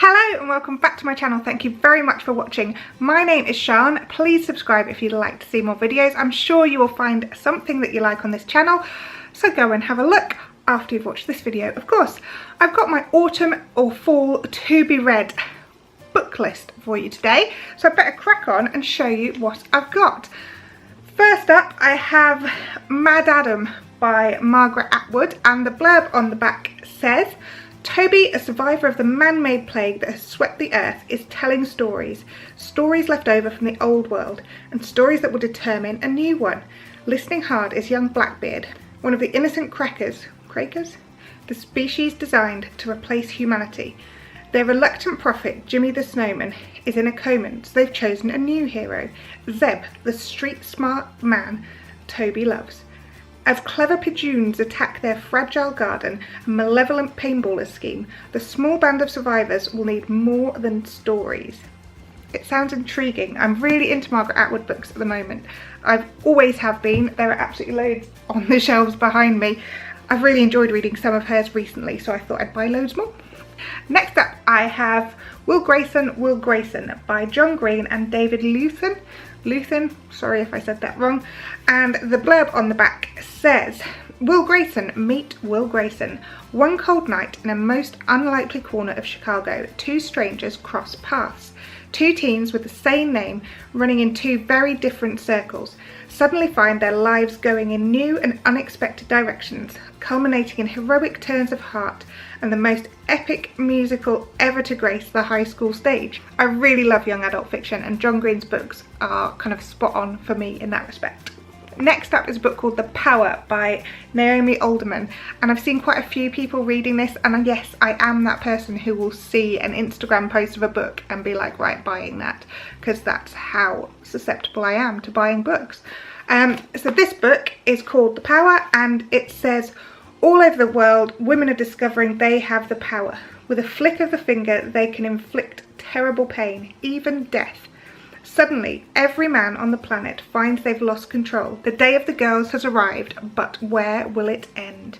Hello and welcome back to my channel. Thank you very much for watching. My name is Sian. Please subscribe if you'd like to see more videos. I'm sure you will find something that you like on this channel, so go and have a look after you've watched this video. Of course, I've got my autumn or fall to be read book list for you today, so I better crack on and show you what I've got. First up, I have Mad Adam by Margaret Atwood, and the blurb on the back says, Toby, a survivor of the man-made plague that has swept the earth, is telling stories. Stories left over from the old world, and stories that will determine a new one. Listening hard is young Blackbeard, one of the innocent crackers, the species designed to replace humanity. Their reluctant prophet, Jimmy the Snowman, is in a coma, so they've chosen a new hero, Zeb, the street-smart man Toby loves. As clever pigeons attack their fragile garden and malevolent paintballer scheme, the small band of survivors will need more than stories. It sounds intriguing. I'm really into Margaret Atwood books at the moment. I've always have been. There are absolutely loads on the shelves behind me. I've really enjoyed reading some of hers recently, so I thought I'd buy loads more. Next up, I have Will Grayson by John Green and David Luthen, sorry if I said that wrong, and the blurb on the back says, Will Grayson, meet Will Grayson. One cold night in a most unlikely corner of Chicago, two strangers cross paths. Two teens with the same name running in two very different circles suddenly find their lives going in new and unexpected directions, culminating in heroic turns of heart and the most epic musical ever to grace the high school stage. I really love young adult fiction, and John Green's books are kind of spot on for me in that respect. Next up is a book called The Power by Naomi Alderman, and I've seen quite a few people reading this, and yes, I am that person who will see an Instagram post of a book and be like, right, buying that, because that's how susceptible I am to buying books. So this book is called The Power, and it says, all over the world, women are discovering they have the power. With a flick of the finger, they can inflict terrible pain, even death. Suddenly, every man on the planet finds they've lost control. The day of the girls has arrived, but where will it end?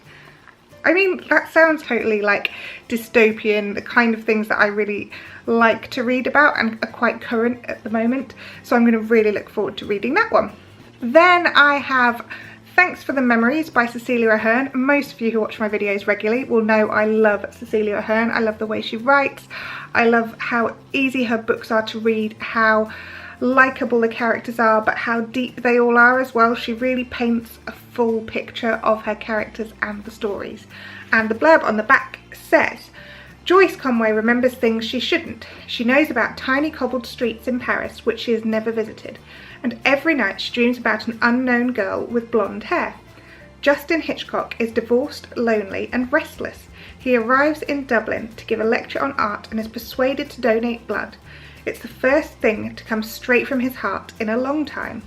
I mean, that sounds totally like dystopian, the kind of things that I really like to read about and are quite current at the moment. So I'm going to really look forward to reading that one. Then I have Thanks for the Memories by Cecilia Ahern. Most of you who watch my videos regularly will know I love Cecilia Ahern. I love the way she writes. I love how easy her books are to read, how likeable the characters are, but how deep they all are as well. She really paints a full picture of her characters and the stories. And the blurb on the back says, Joyce Conway remembers things she shouldn't. She knows about tiny cobbled streets in Paris which she has never visited, and every night she dreams about an unknown girl with blonde hair. Justin Hitchcock is divorced, lonely and restless. He arrives in Dublin to give a lecture on art and is persuaded to donate blood. It's the first thing to come straight from his heart in a long time.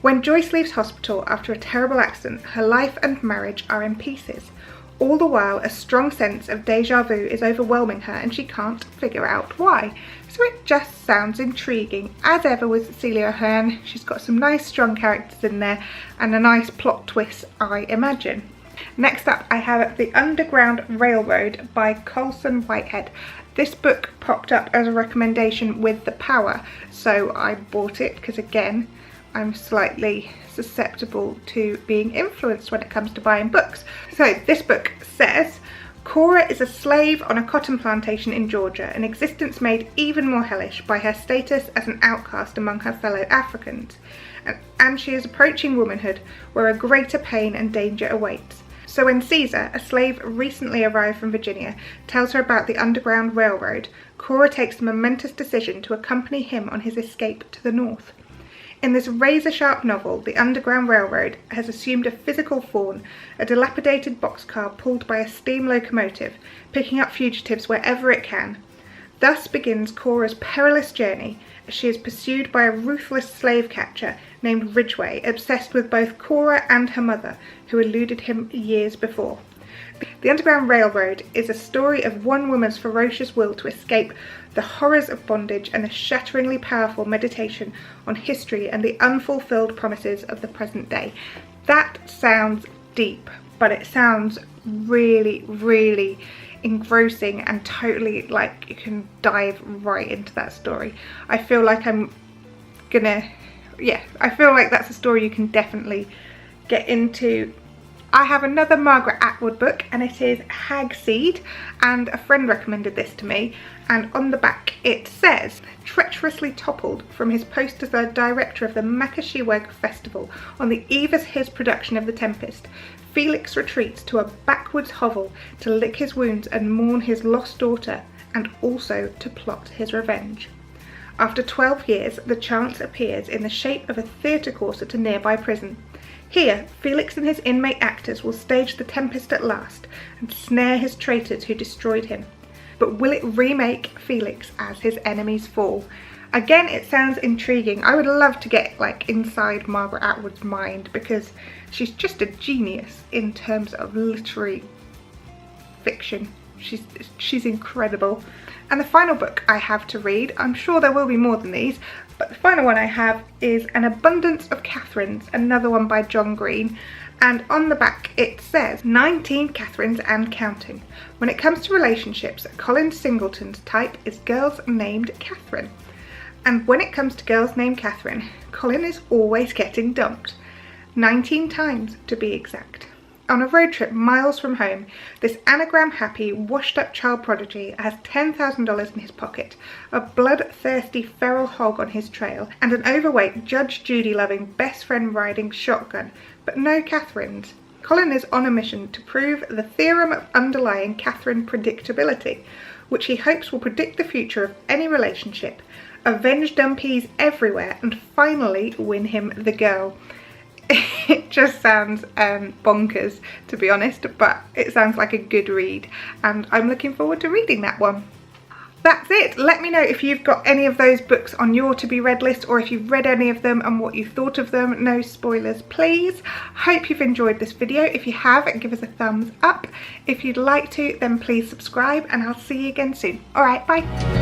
When Joyce leaves hospital after a terrible accident, her life and marriage are in pieces. All the while, a strong sense of déjà vu is overwhelming her and she can't figure out why. So it just sounds intriguing. As ever with Cecilia Ahern, she's got some nice strong characters in there and a nice plot twist, I imagine. Next up, I have The Underground Railroad by Colson Whitehead. This book popped up as a recommendation with The Power, so I bought it because, again, I'm slightly susceptible to being influenced when it comes to buying books. So this book says, Cora is a slave on a cotton plantation in Georgia, an existence made even more hellish by her status as an outcast among her fellow Africans. And she is approaching womanhood where a greater pain and danger awaits. So when Caesar, a slave recently arrived from Virginia, tells her about the Underground Railroad, Cora takes the momentous decision to accompany him on his escape to the north. In this razor-sharp novel, the Underground Railroad has assumed a physical form, a dilapidated boxcar pulled by a steam locomotive, picking up fugitives wherever it can. Thus begins Cora's perilous journey, as she is pursued by a ruthless slave catcher named Ridgway, obsessed with both Cora and her mother, who eluded him years before. The Underground Railroad is a story of one woman's ferocious will to escape the horrors of bondage and a shatteringly powerful meditation on history and the unfulfilled promises of the present day. That sounds deep, but it sounds really, really engrossing and totally, like, you can dive right into that story. I feel like I feel like that's a story you can definitely get into. I have another Margaret Atwood book, and it is Hagseed, and a friend recommended this to me, and on the back it says, treacherously toppled from his post as the director of the Makasheweg Festival on the eve of his production of The Tempest, Felix retreats to a backwoods hovel to lick his wounds and mourn his lost daughter, and also to plot his revenge. After 12 years, the chance appears in the shape of a theatre course at a nearby prison. Here, Felix and his inmate actors will stage the Tempest at last and snare his traitors who destroyed him. But will it remake Felix as his enemies fall? Again, it sounds intriguing. I would love to get like inside Margaret Atwood's mind, because she's just a genius in terms of literary fiction. She's incredible. And the final book I have to read, I'm sure there will be more than these, but the final one I have is An Abundance of Katherines, another one by John Green. And on the back it says, 19 Katherines and counting. When it comes to relationships, Colin Singleton's type is girls named Catherine. And when it comes to girls named Catherine, Colin is always getting dumped. 19 times to be exact. On a road trip miles from home, this anagram-happy, washed-up child prodigy has $10,000 in his pocket, a bloodthirsty feral hog on his trail, and an overweight Judge Judy-loving best friend riding shotgun, but no Katherines. Colin is on a mission to prove the theorem of underlying Catherine predictability, which he hopes will predict the future of any relationship, avenge dumpies everywhere, and finally win him the girl. It just sounds bonkers, to be honest, but it sounds like a good read, and I'm looking forward to reading that one. That's it. Let me know if you've got any of those books on your to-be-read list, or if you've read any of them and what you thought of them. No spoilers, please. Hope you've enjoyed this video. If you have, give us a thumbs up. If you'd like to, then please subscribe, and I'll see you again soon. All right, bye.